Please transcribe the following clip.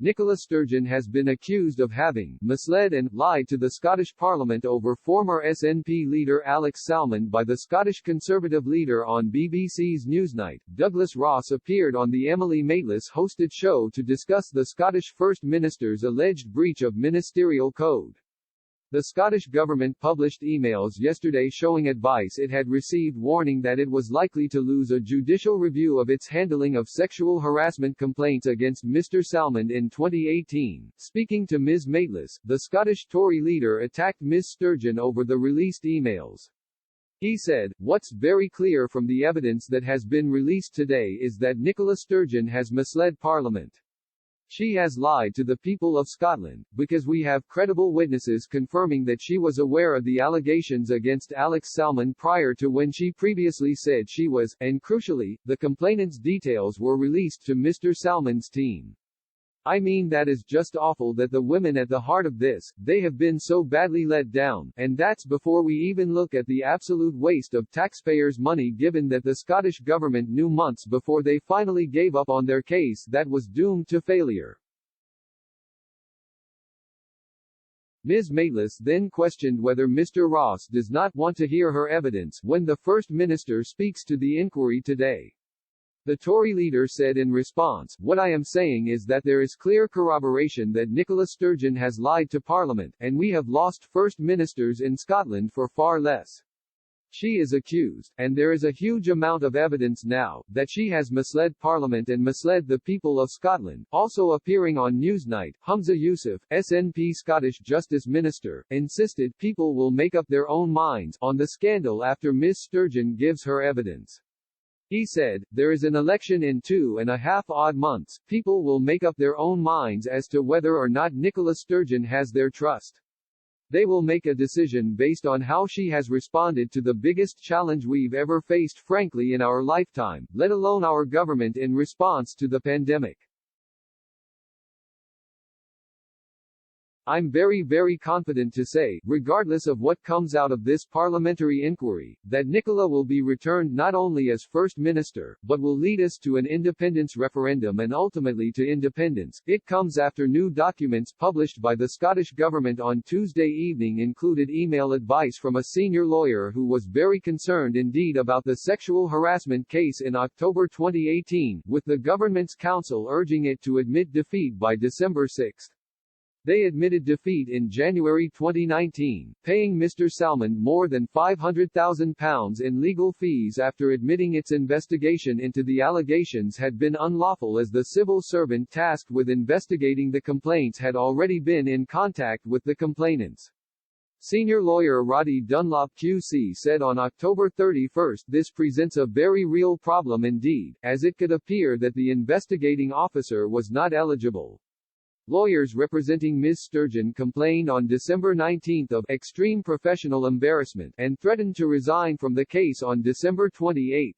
Nicola Sturgeon has been accused of having misled and lied to the Scottish Parliament over former SNP leader Alex Salmond by the Scottish Conservative leader on BBC's Newsnight. Douglas Ross appeared on the Emily Maitlis-hosted show to discuss the Scottish First Minister's alleged breach of ministerial code. The Scottish government published emails yesterday showing advice it had received warning that it was likely to lose a judicial review of its handling of sexual harassment complaints against Mr. Salmond in 2018. Speaking to Ms. Maitlis, the Scottish Tory leader attacked Ms. Sturgeon over the released emails. He said, "What's very clear from the evidence that has been released today is that Nicola Sturgeon has misled Parliament. She has lied to the people of Scotland, because we have credible witnesses confirming that she was aware of the allegations against Alex Salmond prior to when she previously said she was, and crucially, the complainant's details were released to Mr. Salmond's team. I mean, that is just awful that the women at the heart of this, they have been so badly let down, and that's before we even look at the absolute waste of taxpayers' money given that the Scottish government knew months before they finally gave up on their case that was doomed to failure." Ms. Maitlis then questioned whether Mr. Ross does not want to hear her evidence when the First Minister speaks to the inquiry today. The Tory leader said in response, "What I am saying is that there is clear corroboration that Nicola Sturgeon has lied to Parliament, and we have lost First Ministers in Scotland for far less. She is accused, and there is a huge amount of evidence now, that she has misled Parliament and misled the people of Scotland." Also appearing on Newsnight, Humza Yousaf, SNP Scottish Justice Minister, insisted people will make up their own minds on the scandal after Ms. Sturgeon gives her evidence. He said, "There is an election in 2.5 odd months, people will make up their own minds as to whether or not Nicola Sturgeon has their trust. They will make a decision based on how she has responded to the biggest challenge we've ever faced frankly in our lifetime, let alone our government in response to the pandemic. I'm very confident to say, regardless of what comes out of this parliamentary inquiry, that Nicola will be returned not only as First Minister, but will lead us to an independence referendum and ultimately to independence." It comes after new documents published by the Scottish Government on Tuesday evening included email advice from a senior lawyer who was very concerned indeed about the sexual harassment case in October 2018, with the government's counsel urging it to admit defeat by December 6. They admitted defeat in January 2019, paying Mr. Salmond more than £500,000 in legal fees after admitting its investigation into the allegations had been unlawful as the civil servant tasked with investigating the complaints had already been in contact with the complainants. Senior lawyer Roddy Dunlop QC said on October 31, "This presents a very real problem indeed, as it could appear that the investigating officer was not eligible." Lawyers representing Ms. Sturgeon complained on December 19 of extreme professional embarrassment and threatened to resign from the case on December 28.